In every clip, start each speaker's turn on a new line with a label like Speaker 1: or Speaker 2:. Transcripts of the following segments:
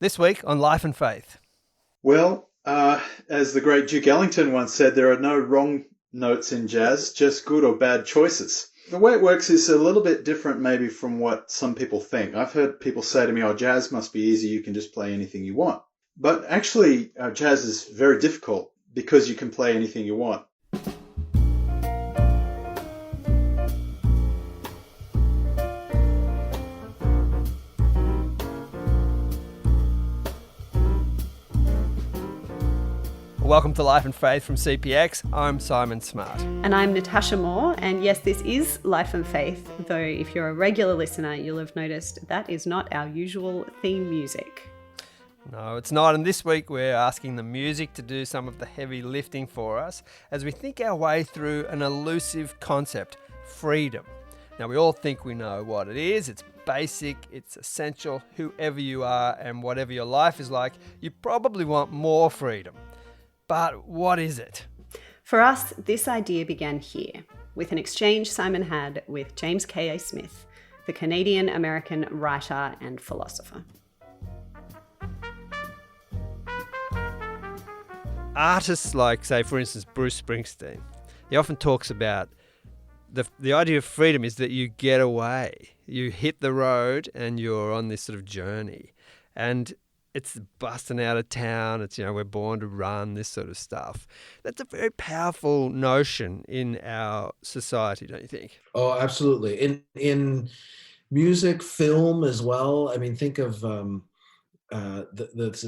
Speaker 1: This week on Life and Faith.
Speaker 2: Well, as the great Duke Ellington once said, there are no wrong notes in jazz, just good or bad choices. The way it works is a little bit different maybe from what some people think. I've heard people say to me, oh, jazz must be easy, you can just play anything you want. But actually, jazz is very difficult because you can play anything you want.
Speaker 1: Welcome to Life and Faith from CPX. I'm Simon Smart.
Speaker 3: And I'm Natasha Moore. And yes, this is Life and Faith, though if you're a regular listener, you'll have noticed that is not our usual theme music.
Speaker 1: No, it's not. And this week we're asking the music to do some of the heavy lifting for us as we think our way through an elusive concept, freedom. Now, we all think we know what it is. It's basic, it's essential. Whoever you are and whatever your life is like, you probably want more freedom. But what is it?
Speaker 3: For us, this idea began here, with an exchange Simon had with James K. Smith, the Canadian-American writer and philosopher.
Speaker 1: Artists like, say, for instance, Bruce Springsteen, he often talks about the idea of freedom is that you get away. You hit the road and you're on this sort of journey. And it's busting out of town. It's, we're born to run, this sort of stuff. That's a very powerful notion in our society, don't you think?
Speaker 4: Oh, absolutely. In music, film as well. I mean, think of the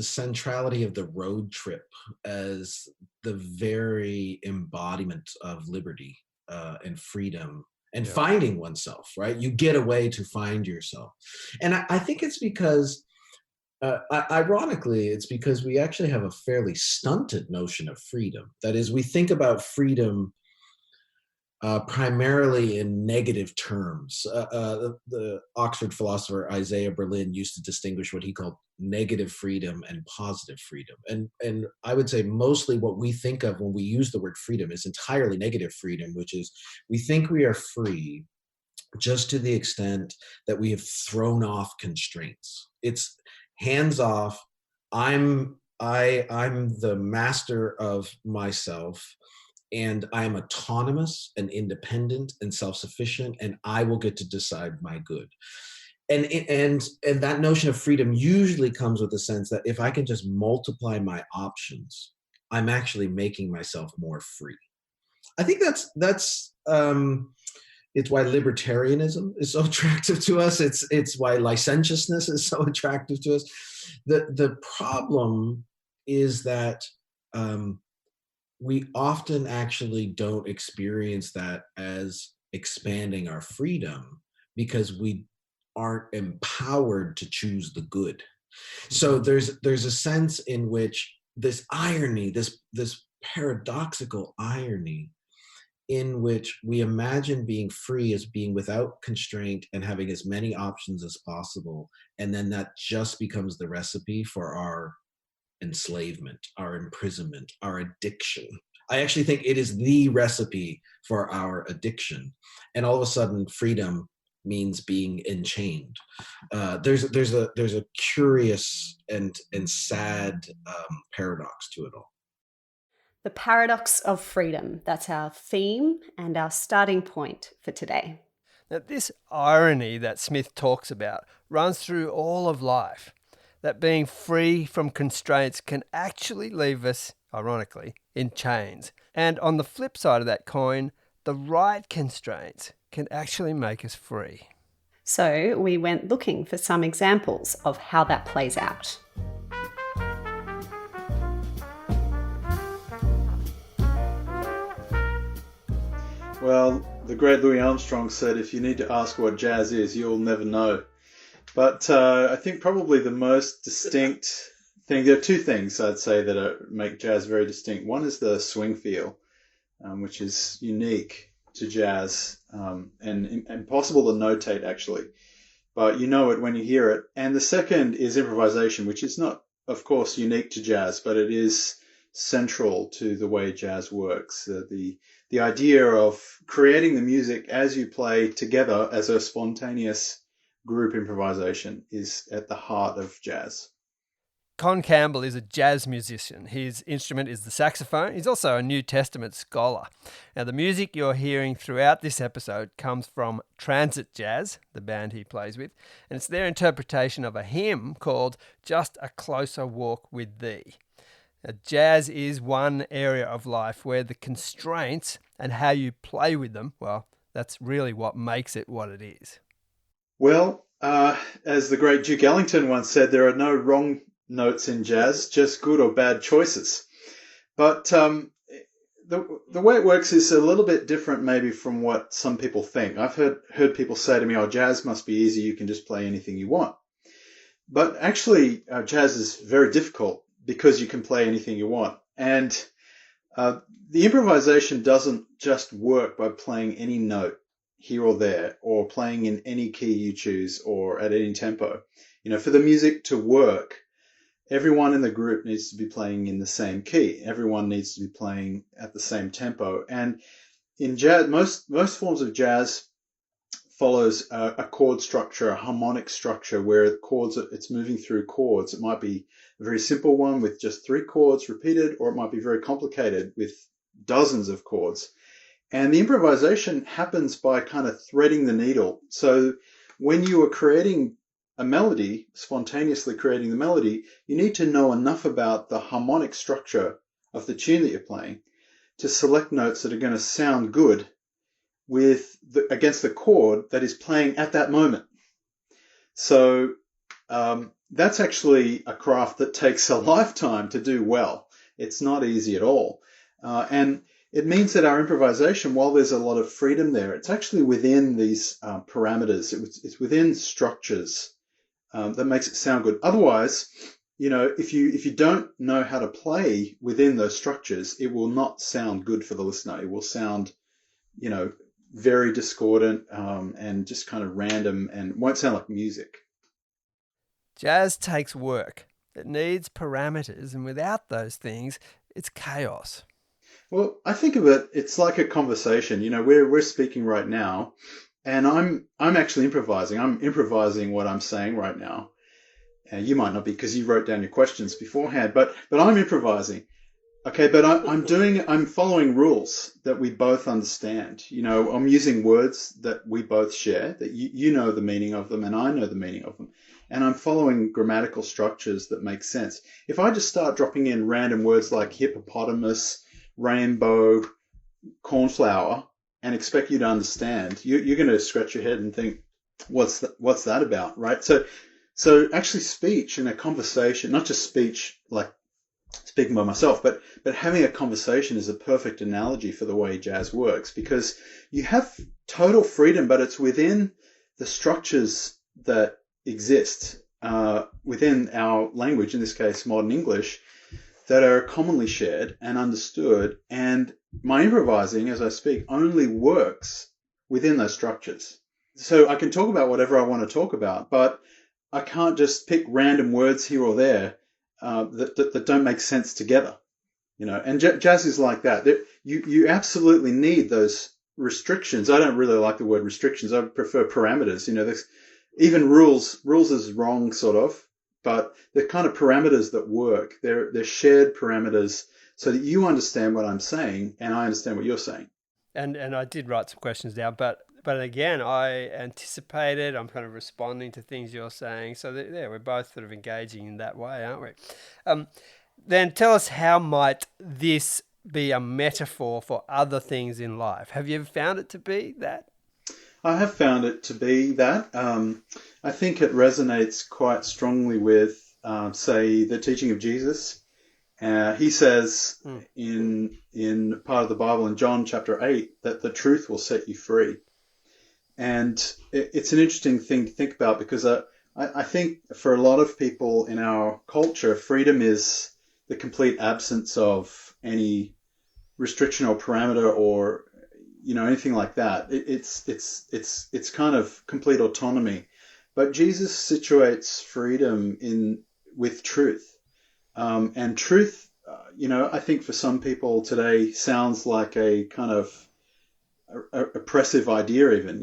Speaker 4: centrality of the road trip as the very embodiment of liberty and freedom and finding oneself, right? You get away to find yourself. And I think it's because ironically, it's because we actually have a fairly stunted notion of freedom. That is, we think about freedom primarily in negative terms. The Oxford philosopher Isaiah Berlin used to distinguish what he called negative freedom and positive freedom. And I would say mostly what we think of when we use the word freedom is entirely negative freedom, which is we think we are free just to the extent that we have thrown off constraints. It's hands off. I'm the master of myself, and I am autonomous and independent and self-sufficient, and I will get to decide my good. And that notion of freedom usually comes with the sense that if I can just multiply my options, I'm actually making myself more free. I think that's it's why libertarianism is so attractive to us. It's why licentiousness is so attractive to us. The problem is that we often actually don't experience that as expanding our freedom because we aren't empowered to choose the good. So there's a sense in which this irony, this paradoxical irony, in which we imagine being free as being without constraint and having as many options as possible. And then that just becomes the recipe for our enslavement, our imprisonment, our addiction. I actually think it is the recipe for our addiction. And all of a sudden, freedom means being enchained. There's a curious and sad paradox to it all.
Speaker 3: The paradox of freedom. That's our theme and our starting point for today.
Speaker 1: Now, this irony that Smith talks about runs through all of life, that being free from constraints can actually leave us, ironically, in chains. And on the flip side of that coin, the right constraints can actually make us free.
Speaker 3: So we went looking for some examples of how that plays out.
Speaker 2: Well, the great Louis Armstrong said, if you need to ask what jazz is, you'll never know. But I think probably the most distinct thing, there are two things I'd say that make jazz very distinct. One is the swing feel, which is unique to jazz and impossible to notate, actually. But you know it when you hear it. And the second is improvisation, which is not, of course, unique to jazz, but it is central to the way jazz works. The idea of creating the music as you play together as a spontaneous group improvisation is at the heart of jazz.
Speaker 1: Con Campbell is a jazz musician. His instrument is the saxophone. He's also a New Testament scholar. Now, the music you're hearing throughout this episode comes from Transit Jazz, the band he plays with, and it's their interpretation of a hymn called Just a Closer Walk with Thee. Now, jazz is one area of life where the constraints and how you play with them, well, that's really what makes it what it is.
Speaker 2: Well, as the great Duke Ellington once said, there are no wrong notes in jazz, just good or bad choices. But the way it works is a little bit different maybe from what some people think. I've heard people say to me, oh, jazz must be easy, you can just play anything you want. But actually, jazz is very difficult because you can play anything you want. And the improvisation doesn't just work by playing any note here or there, or playing in any key you choose, or at any tempo. For the music to work, everyone in the group needs to be playing in the same key. Everyone needs to be playing at the same tempo. And in jazz, most forms of jazz follows a chord structure, a harmonic structure, where it's moving through chords. It might be a very simple one with just 3 chords repeated, or it might be very complicated with dozens of chords. And the improvisation happens by kind of threading the needle. So when you are creating a melody, spontaneously creating the melody, you need to know enough about the harmonic structure of the tune that you're playing to select notes that are going to sound good against the chord that is playing at that moment. So that's actually a craft that takes a lifetime to do well. It's not easy at all. And it means that our improvisation, while there's a lot of freedom there, it's actually within these parameters. It's within structures that makes it sound good. Otherwise, if you don't know how to play within those structures, it will not sound good for the listener. It will sound, very discordant and just kind of random and won't sound like music.
Speaker 1: Jazz takes work. It needs parameters, and without those things, it's chaos.
Speaker 2: Well, I think of it's like a conversation. We're speaking right now, and I'm actually improvising. I'm improvising what I'm saying right now. You might not be because you wrote down your questions beforehand, but I'm improvising. Okay, but I'm following rules that we both understand. I'm using words that we both share, that you know the meaning of them and I know the meaning of them. And I'm following grammatical structures that make sense. If I just start dropping in random words like hippopotamus, rainbow, cornflower, and expect you to understand, you're going to scratch your head and think, what's that about, right? So actually speech in a conversation, not just speech like speaking by myself, but having a conversation is a perfect analogy for the way jazz works, because you have total freedom, but it's within the structures that exist within our language, in this case modern English, that are commonly shared and understood. And my improvising as I speak only works within those structures. So I can talk about whatever I want to talk about, but I can't just pick random words here or there that don't make sense together. And jazz is like that. You absolutely need those restrictions. I don't really like the word restrictions. I prefer parameters. Even rules is wrong, sort of. But they're kind of parameters that work. They're shared parameters so that you understand what I'm saying and I understand what you're saying.
Speaker 1: And I did write some questions down, but again, I anticipated. I'm kind of responding to things you're saying. So we're both sort of engaging in that way, aren't we? Then tell us, how might this be a metaphor for other things in life? Have you ever found it to be that?
Speaker 2: I have found it to be that. I think it resonates quite strongly with, say, the teaching of Jesus. He says in part of the Bible in John chapter 8 that the truth will set you free. And it's an interesting thing to think about, because I think for a lot of people in our culture, freedom is the complete absence of any restriction or parameter or anything like that. It's kind of complete autonomy. But Jesus situates freedom with truth. And truth, I think for some people today sounds like a kind of oppressive idea even,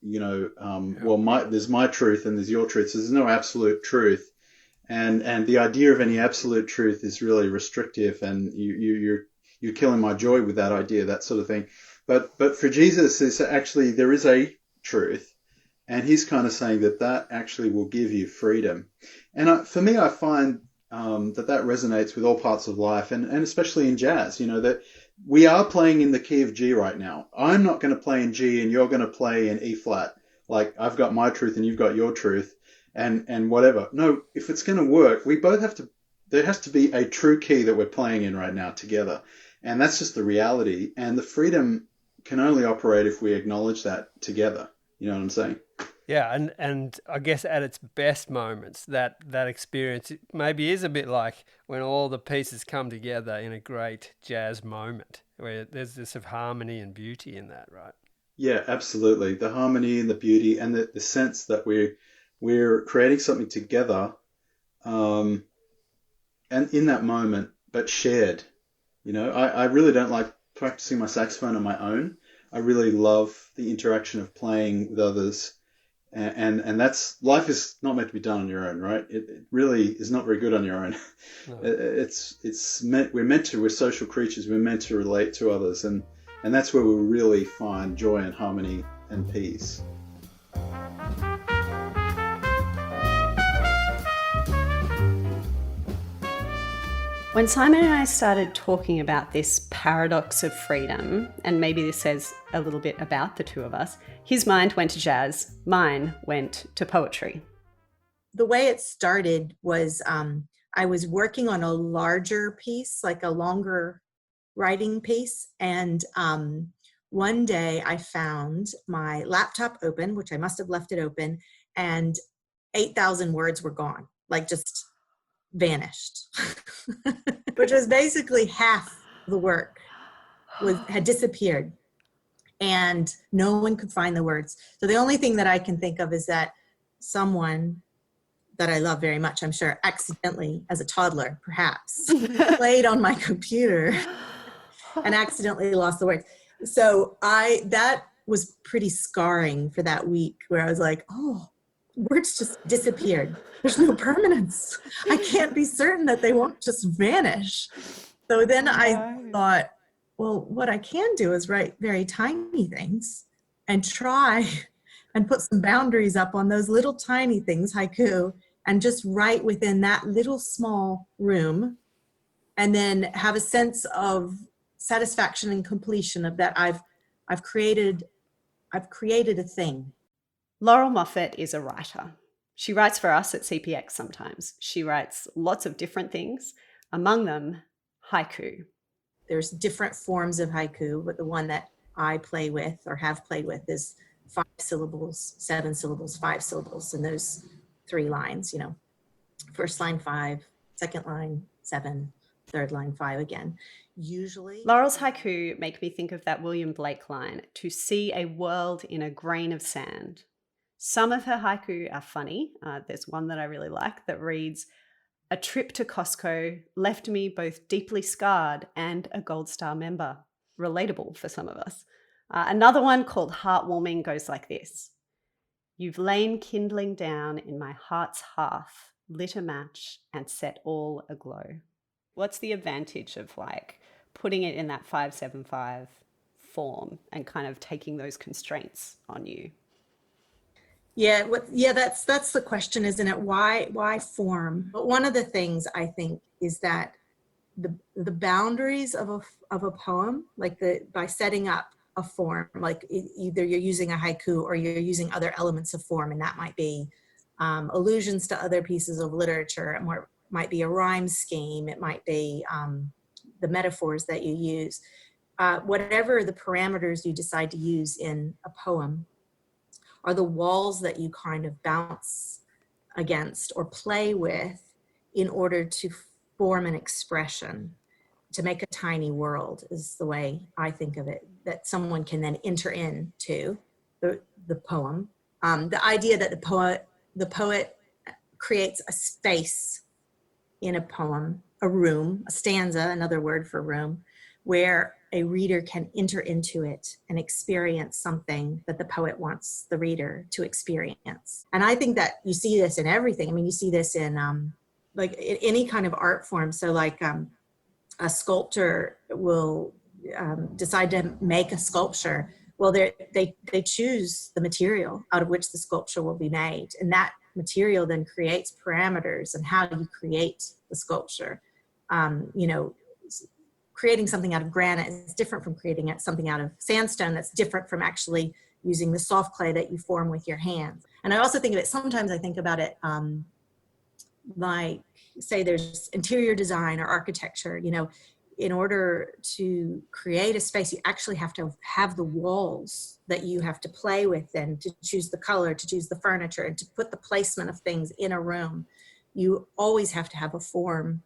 Speaker 2: well, there's my truth and there's your truth. So there's no absolute truth. and the idea of any absolute truth is really restrictive, and you're killing my joy with that idea, that sort of thing. But for Jesus, there is a truth, and he's kind of saying that actually will give you freedom. And for me, I find that resonates with all parts of life, and especially in jazz. That we are playing in the key of G right now. I'm not going to play in G, and you're going to play in E flat. Like, I've got my truth and you've got your truth, and whatever. No, if it's going to work, we both have to. There has to be a true key that we're playing in right now together, and that's just the reality. And the freedom can only operate if we acknowledge that together. You know what I'm saying?
Speaker 1: Yeah, and I guess at its best moments, that experience maybe is a bit like when all the pieces come together in a great jazz moment, where there's this sort of harmony and beauty in that, right?
Speaker 2: Yeah, absolutely. The harmony and the beauty, and the sense that we're creating something together, and in that moment, but shared. I really don't like practicing my saxophone on my own. I really love the interaction of playing with others. And that's, life is not meant to be done on your own, right? It really is not very good on your own. No. We're social creatures. We're meant to relate to others, and that's where we really find joy and harmony and peace.
Speaker 3: When Simon and I started talking about this paradox of freedom, and maybe this says a little bit about the two of us, his mind went to jazz, mine went to poetry.
Speaker 5: The way it started was I was working on a larger piece, like a longer writing piece, and one day I found my laptop open, which I must have left it open, and 8,000 words were gone, like just vanished, which was basically half the work had disappeared, and no one could find the words. So the only thing that I can think of is that someone that I love very much, I'm sure, accidentally, as a toddler, perhaps, played on my computer and accidentally lost the words. So that was pretty scarring for that week, where I was like, oh, words just disappeared. There's no permanence. I can't be certain that they won't just vanish. So then I thought, well, what I can do is write very tiny things and try and put some boundaries up on those little tiny things, haiku, and just write within that little small room, and then have a sense of satisfaction and completion of that I've created a thing.
Speaker 3: Laurel Moffatt is a writer. She writes for us at CPX sometimes. She writes lots of different things, among them haiku.
Speaker 5: There's different forms of haiku, but the one that I play with or have played with is 5 syllables, 7 syllables, 5 syllables, and those 3 lines, first line 5, second line 7, third line 5 again. Usually
Speaker 3: Laurel's haiku make me think of that William Blake line, to see a world in a grain of sand. Some of her haiku are funny. There's one that I really like that reads, "A trip to Costco left me both deeply scarred and a Gold Star member." Relatable for some of us. Another one called Heartwarming goes like this. "You've lain kindling down in my heart's hearth, lit a match and set all aglow." What's the advantage of putting it in that 5/7/5 form and kind of taking those constraints on you?
Speaker 5: Yeah, that's the question, isn't it? Why form? But one of the things I think is that the boundaries of a poem, by setting up a form, like either you're using a haiku or you're using other elements of form, and that might be allusions to other pieces of literature, it might be a rhyme scheme, it might be the metaphors that you use, whatever the parameters you decide to use in a poem are the walls that you kind of bounce against or play with in order to form an expression, to make a tiny world, is the way I think of it, that someone can then enter into the poem. The idea that the poet creates a space in a poem, a room, a stanza, another word for room, where a reader can enter into it and experience something that the poet wants the reader to experience. And I think that you see this in everything. I mean, you see this in like any kind of art form. So like a sculptor will decide to make a sculpture. Well, they choose the material out of which the sculpture will be made, and that material then creates parameters and how you create the sculpture. You know, creating something out of granite is different from creating something out of sandstone. That's different from actually using the soft clay that you form with your hands. And I also think of it, sometimes I think about it like, say there's interior design or architecture, you know, in order to create a space, you actually have to have the walls that you have to play with and to choose the color, to choose the furniture, and to put the placement of things in a room. You always have to have a form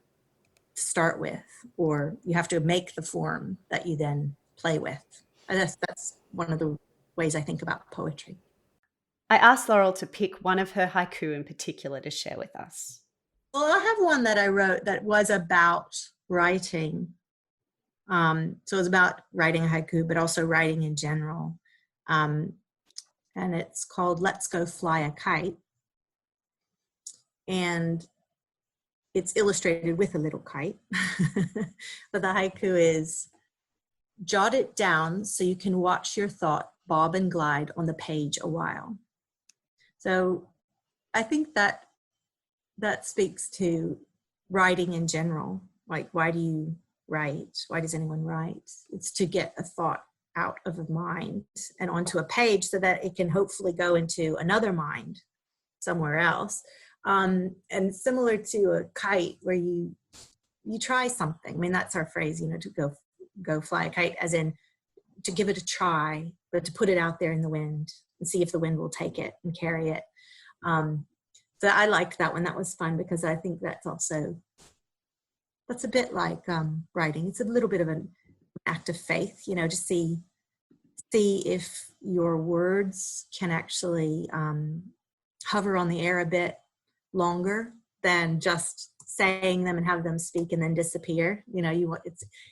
Speaker 5: to start with, or you have to make the form that you then play with. And that's one of the ways I think about poetry.
Speaker 3: I asked Laurel to pick one of her haiku in particular to share with us.
Speaker 5: Well, I have one that I wrote that was about writing. So it was about writing a haiku, but also writing in general. And it's called Let's Go Fly a Kite. And it's illustrated with a little kite. But the haiku is, jot it down so you can watch your thought bob and glide on the page a while. So I think that speaks to writing in general. Like, why do you write? Why does anyone write? It's to get a thought out of a mind and onto a page so that it can hopefully go into another mind somewhere else. And similar to a kite, where you try something. I mean, that's our phrase, you know, to go fly a kite, as in to give it a try, but to put it out there in the wind and see if the wind will take it and carry it. So I liked that one. That was fun, because I think that's a bit like writing. It's a little bit of an act of faith, you know, to see if your words can actually hover on the air a bit longer than just saying them and have them speak and then disappear. You know,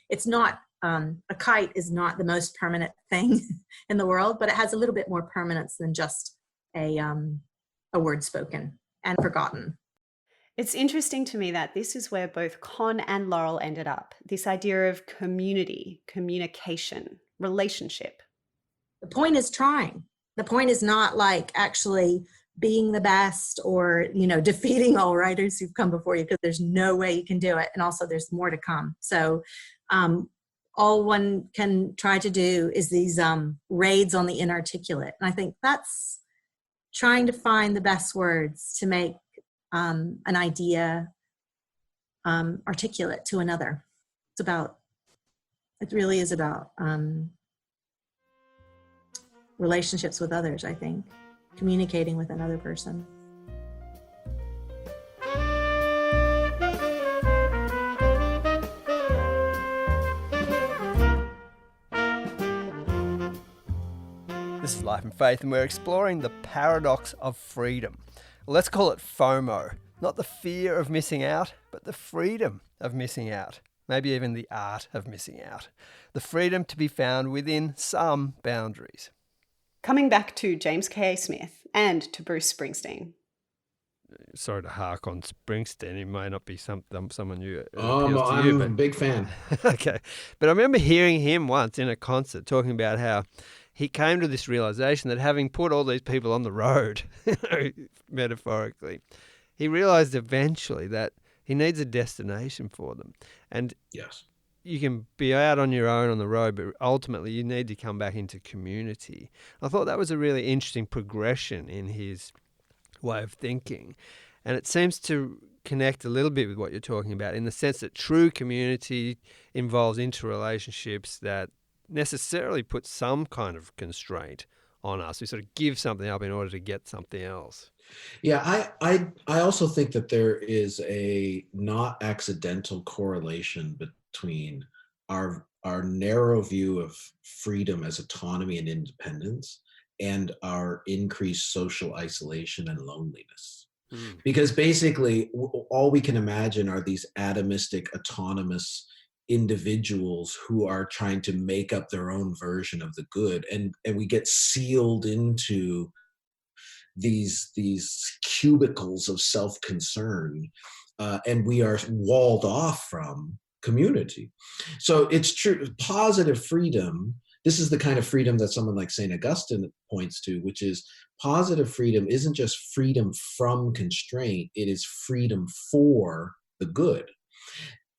Speaker 5: it's not a kite is not the most permanent thing in the world, but it has a little bit more permanence than just a word spoken and forgotten.
Speaker 3: It's interesting to me that this is where both Con and Laurel ended up. This idea of community, communication, relationship.
Speaker 5: The point is trying. The point is not like actually being the best or, you know, defeating all writers who've come before you, because there's no way you can do it. And also there's more to come. So all one can try to do is these raids on the inarticulate. And I think that's trying to find the best words to make an idea articulate to another. It really is about relationships with others, I think, communicating with another person.
Speaker 1: This is Life and Faith, and we're exploring the paradox of freedom. Let's call it FOMO. Not the fear of missing out, but the freedom of missing out. Maybe even the art of missing out. The freedom to be found within some boundaries.
Speaker 3: Coming back to James K. Smith and to Bruce Springsteen.
Speaker 1: Sorry to hark on Springsteen. He may not be someone you
Speaker 4: I'm a big fan.
Speaker 1: Okay. But I remember hearing him once in a concert talking about how he came to this realization that having put all these people on the road, metaphorically, he realized eventually that he needs a destination for them. And
Speaker 4: yes,
Speaker 1: you can be out on your own on the road, but ultimately you need to come back into community. I thought that was a really interesting progression in his way of thinking. And it seems to connect a little bit with what you're talking about, in the sense that true community involves interrelationships that necessarily put some kind of constraint on us. We sort of give something up in order to get something else.
Speaker 4: Yeah, I also think that there is a not accidental correlation between our narrow view of freedom as autonomy and independence and our increased social isolation and loneliness. Because basically all we can imagine are these atomistic, autonomous individuals who are trying to make up their own version of the good, and we get sealed into these cubicles of self-concern, and we are walled off from community. So it's true, positive freedom, this is the kind of freedom that someone like St. Augustine points to, which is positive freedom isn't just freedom from constraint, it is freedom for the good,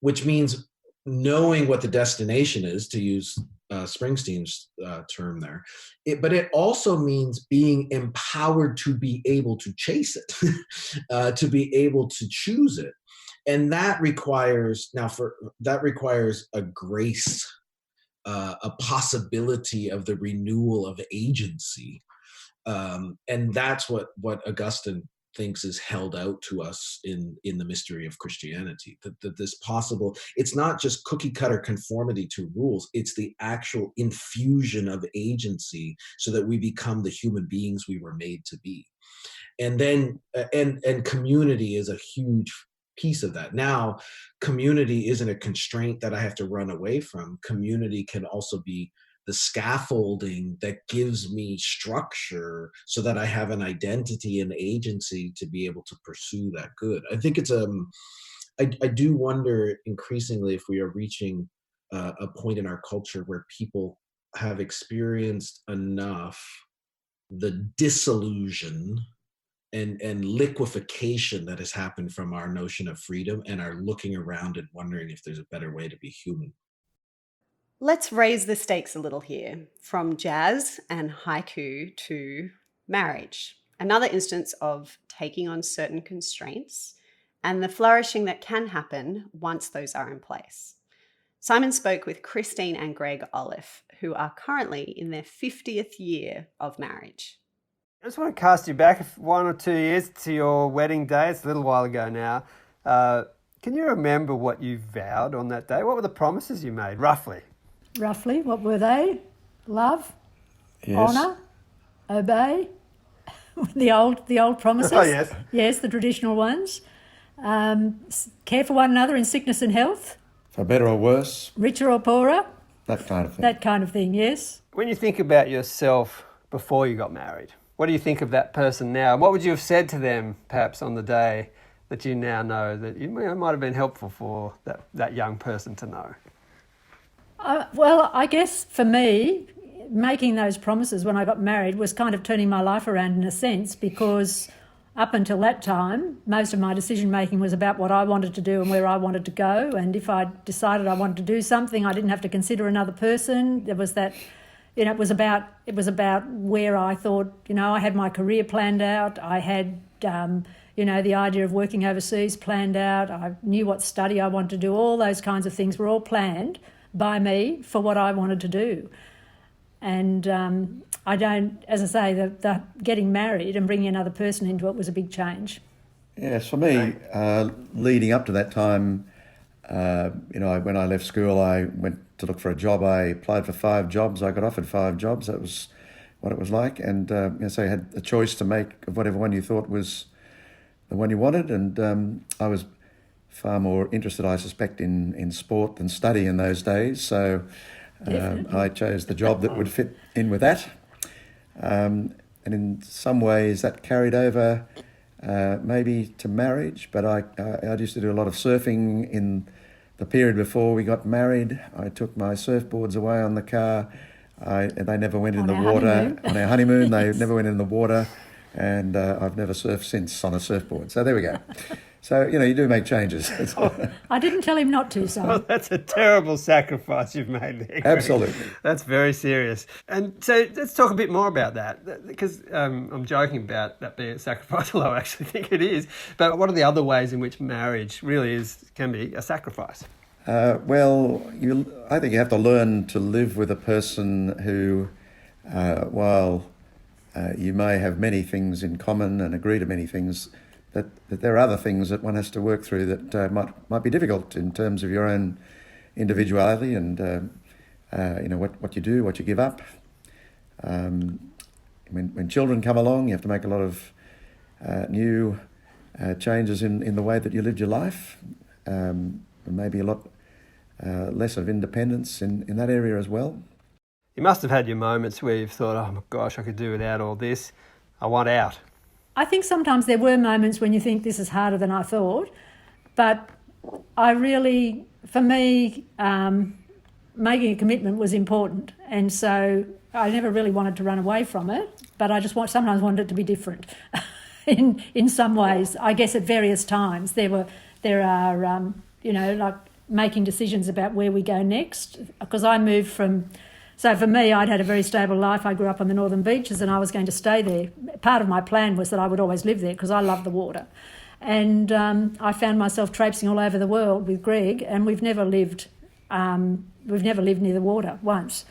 Speaker 4: which means knowing what the destination is, to use Springsteen's term there. But it also means being empowered to be able to chase it, to be able to choose it. And that requires a grace, a possibility of the renewal of agency. And that's what Augustine thinks is held out to us in the mystery of Christianity, that this possible, it's not just cookie cutter conformity to rules, it's the actual infusion of agency so that we become the human beings we were made to be. And then, and community is a huge piece of that. Now, community isn't a constraint that I have to run away from. Community can also be the scaffolding that gives me structure so that I have an identity and agency to be able to pursue that good. I think it's I do wonder increasingly if we are reaching a point in our culture where people have experienced enough the disillusion and liquefaction that has happened from our notion of freedom and are looking around and wondering if there's a better way to be human.
Speaker 3: Let's raise the stakes a little here, from jazz and haiku to marriage. Another instance of taking on certain constraints and the flourishing that can happen once those are in place. Simon spoke with Christine and Greg Olliffe, who are currently in their 50th year of marriage.
Speaker 1: I just want to cast you back 1 or 2 years to your wedding day. It's a little while ago now. Can you remember what you vowed on that day? What were the promises you made, roughly?
Speaker 6: Roughly, what were they? Love,
Speaker 7: Yes.
Speaker 6: honour, obey, the old promises.
Speaker 1: Oh, yes.
Speaker 6: Yes, the traditional ones. Care for one another in sickness and health,
Speaker 7: For better or worse,
Speaker 6: richer or poorer,
Speaker 7: that kind of thing.
Speaker 6: that kind of thing, yes.
Speaker 1: When you think about yourself before you got married, what do you think of that person now? What would you have said to them, perhaps, on the day that you now know that you might have been helpful for that young person to know?
Speaker 6: Well, I guess for me, making those promises when I got married was kind of turning my life around in a sense, because up until that time, most of my decision making was about what I wanted to do and where I wanted to go. And if I decided I wanted to do something, I didn't have to consider another person. There was that, it was about where I thought, I had my career planned out. I had, the idea of working overseas planned out. I knew what study I wanted to do. All those kinds of things were all planned by me for what I wanted to do. And I don't, as I say, the getting married and bringing another person into it was a big change.
Speaker 7: Yes, for me, leading up to that time, when I left school, I went to look for a job. I applied for 5 jobs. I got offered 5 jobs. That was what it was like. And so you had a choice to make of whatever one you thought was the one you wanted. And I was far more interested, I suspect, in sport than study in those days. So I chose the job that would fit in with that. And in some ways that carried over maybe to marriage, but I used to do a lot of surfing in the period before we got married. I took my surfboards away on the car. They never went in the water. On our honeymoon, they never went in the water. And I've never surfed since on a surfboard. So there we go. So, you do make changes.
Speaker 6: I didn't tell him not to, so.
Speaker 1: Well, that's a terrible sacrifice you've made there, Greg.
Speaker 7: Absolutely.
Speaker 1: That's very serious. And so let's talk a bit more about that, because I'm joking about that being a sacrifice, although I actually think it is. But what are the other ways in which marriage really can be a sacrifice?
Speaker 7: I think you have to learn to live with a person who, while you may have many things in common and agree to many things, that there are other things that one has to work through that might be difficult in terms of your own individuality and what you do, what you give up. When children come along, you have to make a lot of new changes in the way that you lived your life, and maybe a lot less of independence in that area as well.
Speaker 1: You must have had your moments where you've thought, oh my gosh, I could do without all this. I want out.
Speaker 6: I think sometimes there were moments when you think this is harder than I thought, But I really, for me, making a commitment was important, and so I never really wanted to run away from it, but I just sometimes wanted it to be different in some ways. I guess at various times there are like making decisions about where we go next, because I moved from. So for me, I'd had a very stable life. I grew up on the northern beaches and I was going to stay there. Part of my plan was that I would always live there because I love the water. And I found myself traipsing all over the world with Greg, and we've never lived near the water once.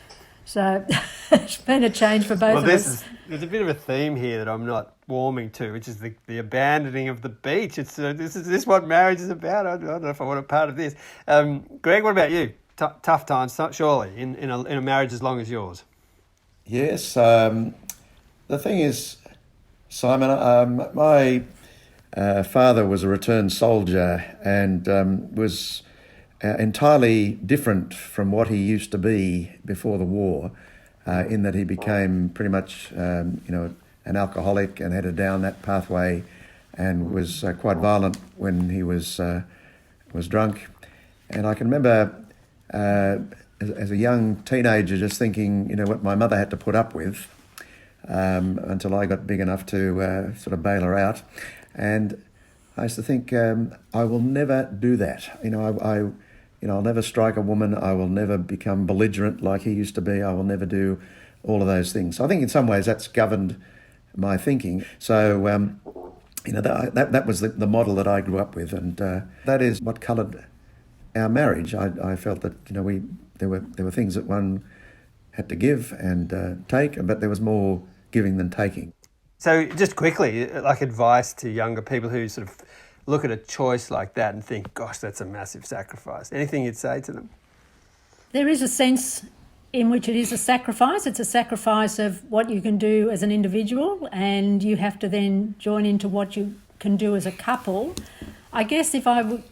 Speaker 6: So it's been a change for both of us.
Speaker 1: There's a bit of a theme here that I'm not warming to, which is the abandoning of the beach. It's this is what marriage is about. I don't know if I want a part of this. Greg, what about you? Tough times, surely, in a marriage as long as yours.
Speaker 7: Yes. The thing is, Simon, my father was a returned soldier and was entirely different from what he used to be before the war, in that he became pretty much, an alcoholic and headed down that pathway, and was quite violent when he was drunk. And I can remember, as a young teenager, just thinking, what my mother had to put up with until I got big enough to sort of bail her out. And I used to think, I will never do that. I'll never strike a woman. I will never become belligerent like he used to be. I will never do all of those things. So I think in some ways that's governed my thinking. So, that was the model that I grew up with, and that is what coloured our marriage. I felt that there were things that one had to give and take, but there was more giving than taking.
Speaker 1: So just quickly, like advice to younger people who sort of look at a choice like that and think, gosh, that's a massive sacrifice. Anything you'd say to them?
Speaker 6: There is a sense in which it is a sacrifice. It's a sacrifice of what you can do as an individual, and you have to then join into what you can do as a couple. I guess if I were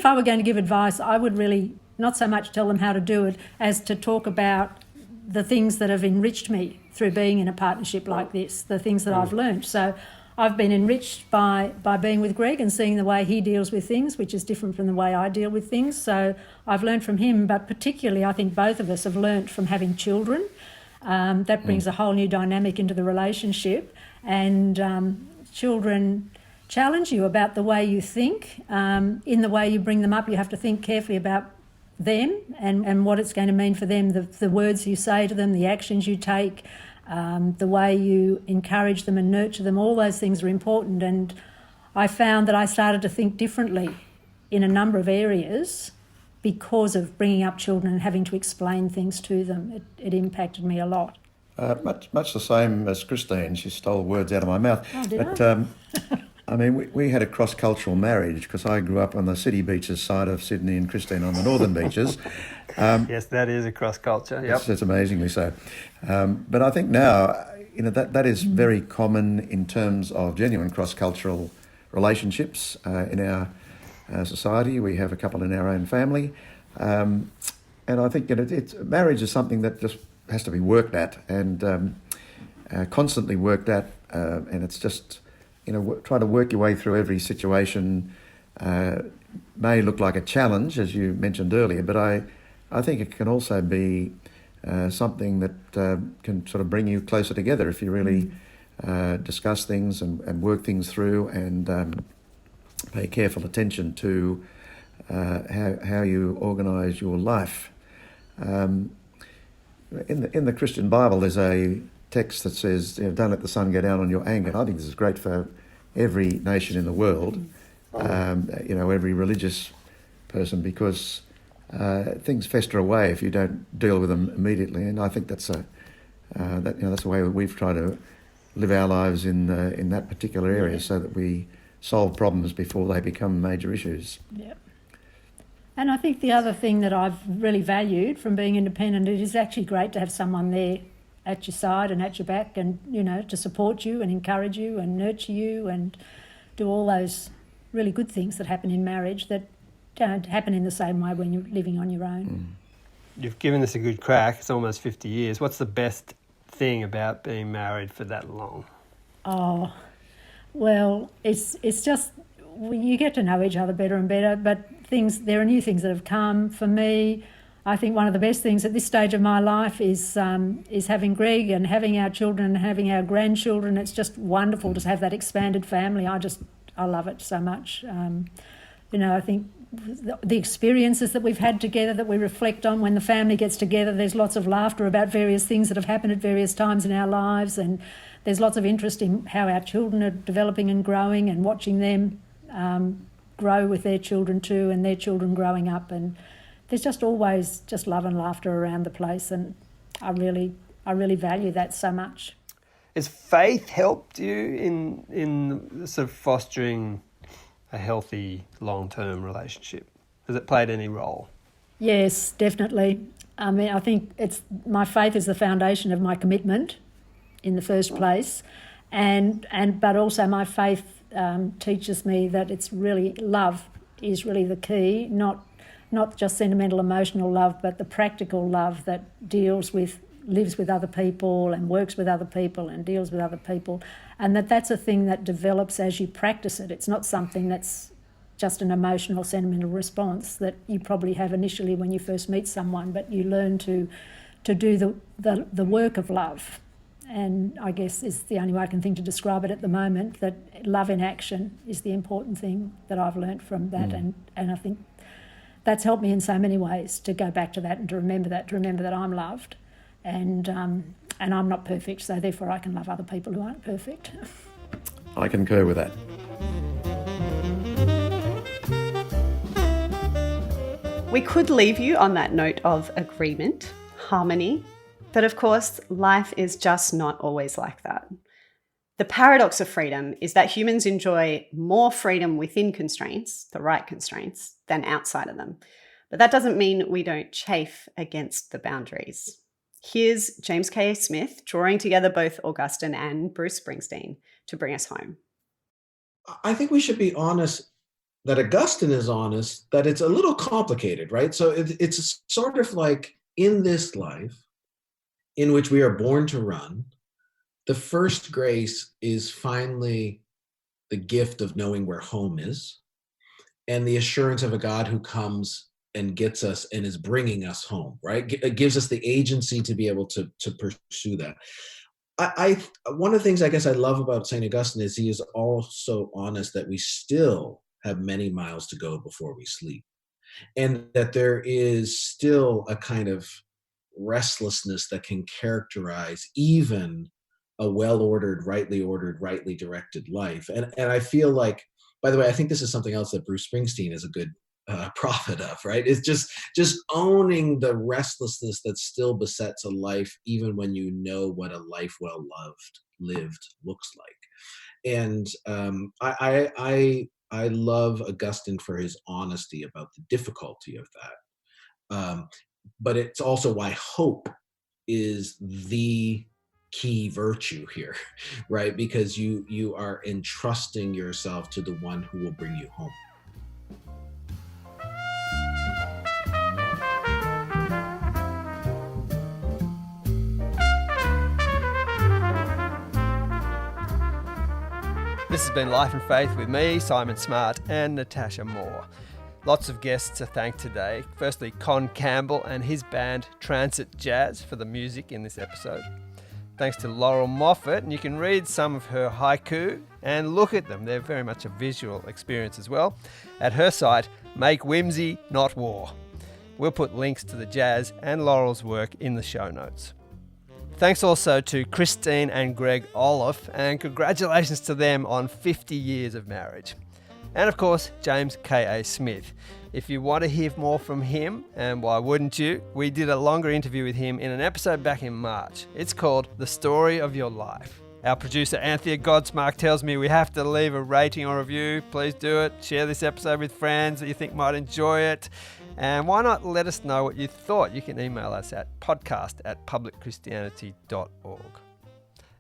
Speaker 6: going to give advice, I would really not so much tell them how to do it as to talk about the things that have enriched me through being in a partnership like this, the things that I've learned. So I've been enriched by being with Greg and seeing the way he deals with things, which is different from the way I deal with things. So I've learned from him, but particularly I think both of us have learned from having children. That brings a whole new dynamic into the relationship, and children challenge you about the way you think. In the way you bring them up, you have to think carefully about them and what it's going to mean for them, the words you say to them, the actions you take, the way you encourage them and nurture them. All those things are important, and I found that I started to think differently in a number of areas because of bringing up children and having to explain things to them. It impacted me a lot.
Speaker 7: Much the same as Christine. She stole words out of my mouth.
Speaker 6: Oh, did
Speaker 7: but,
Speaker 6: I?
Speaker 7: We had a cross-cultural marriage because I grew up on the city beaches side of Sydney and Christine on the northern beaches.
Speaker 1: Yes, that is a cross-culture. Yep.
Speaker 7: It's amazingly so. But I think now, that is very common in terms of genuine cross-cultural relationships in our society. We have a couple in our own family. And I think marriage is something that just has to be worked at and constantly worked at. And it's just, try to work your way through every situation may look like a challenge, as you mentioned earlier, but I think it can also be something that can sort of bring you closer together if you really discuss things and work things through and pay careful attention to how you organise your life. In the Christian Bible, there's a text that says, don't let the sun go down on your anger. I think this is great for every nation in the world, every religious person, because things fester away if you don't deal with them immediately. And I think that's that's the way we've tried to live our lives in that particular area, so that we solve problems before they become major issues.
Speaker 6: Yep. And I think the other thing that I've really valued from being independent, it is actually great to have someone there at your side and at your back, and to support you and encourage you and nurture you and do all those really good things that happen in marriage that don't happen in the same way when you're living on your own.
Speaker 1: You've given this a good crack. It's almost 50 years. What's the best thing about being married for that long?
Speaker 6: Oh, well, it's just you get to know each other better and better, but there are new things that have come. For me, I think one of the best things at this stage of my life is having Greg and having our children and having our grandchildren. It's just wonderful to have that expanded family. I love it so much. I think the experiences that we've had together that we reflect on when the family gets together, there's lots of laughter about various things that have happened at various times in our lives, and there's lots of interest in how our children are developing and growing and watching them grow with their children too, and their children growing up, and there's just always just love and laughter around the place, and I really value that so much.
Speaker 1: Has faith helped you in sort of fostering a healthy long-term relationship? Has it played any role?
Speaker 6: Yes, definitely. I mean, I think my faith is the foundation of my commitment in the first place, but also my faith teaches me that it's really love is really the key, not just sentimental emotional love, but the practical love that lives with other people and works with other people and deals with other people, and that's a thing that develops as you practice it. It's not something that's just an emotional, sentimental response that you probably have initially when you first meet someone, but you learn to do the work of love. And I guess is the only way I can think to describe it at the moment, that love in action is the important thing that I've learned from that. And I think that's helped me in so many ways to go back to that and to remember that I'm loved. And I'm not perfect, so therefore I can love other people who aren't perfect.
Speaker 7: I concur with that.
Speaker 3: We could leave you on that note of agreement, harmony, but of course, life is just not always like that. The paradox of freedom is that humans enjoy more freedom within constraints, the right constraints, than outside of them. But that doesn't mean we don't chafe against the boundaries. Here's James K. Smith drawing together both Augustine and Bruce Springsteen to bring us home.
Speaker 4: I think we should be honest that Augustine is honest, that it's a little complicated, right? So it's sort of like in this life in which we are born to run, the first grace is finally the gift of knowing where home is and the assurance of a God who comes and gets us and is bringing us home, right? It gives us the agency to be able to pursue that. One of the things I guess I love about St. Augustine is he is also honest that we still have many miles to go before we sleep, and that there is still a kind of restlessness that can characterize even a well-ordered, rightly directed life. And I feel like, by the way, I think this is something else that Bruce Springsteen is a good prophet of, right? It's just owning the restlessness that still besets a life, even when you know what a life well lived looks like. And I love Augustine for his honesty about the difficulty of that. But it's also why hope is the key virtue here, right? Because you are entrusting yourself to the one who will bring you home.
Speaker 1: This has been Life and Faith with me, Simon Smart, and Natasha Moore. Lots of guests to thank today. Firstly, Con Campbell and his band Transit Jazz for the music in this episode. Thanks to Laurel Moffatt, and you can read some of her haiku and look at them. They're very much a visual experience as well. At her site, Make Whimsy, Not War. We'll put links to the jazz and Laurel's work in the show notes. Thanks also to Christine and Greg Olliffe, and congratulations to them on 50 years of marriage. And of course, James K. Smith. If you want to hear more from him, and why wouldn't you, we did a longer interview with him in an episode back in March. It's called The Story of Your Life. Our producer Anthea Godsmark tells me we have to leave a rating or review. Please do it. Share this episode with friends that you think might enjoy it. And why not let us know what you thought? You can email us at podcast@publicchristianity.org.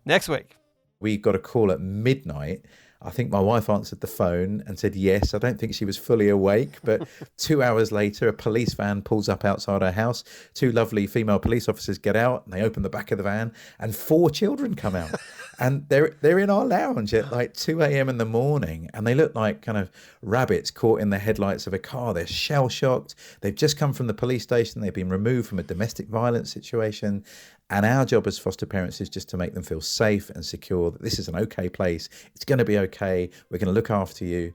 Speaker 1: Next week.
Speaker 8: We got a call at midnight. I think my wife answered the phone and said yes. I don't think she was fully awake, but 2 hours later, a police van pulls up outside her house. 2 lovely female police officers get out and they open the back of the van and 4 children come out. And they're in our lounge at like 2 a.m. in the morning, and they look like kind of rabbits caught in the headlights of a car. They're shell shocked. They've just come from the police station. They've been removed from a domestic violence situation. And our job as foster parents is just to make them feel safe and secure that this is an okay place. It's going to be okay. We're going to look after you.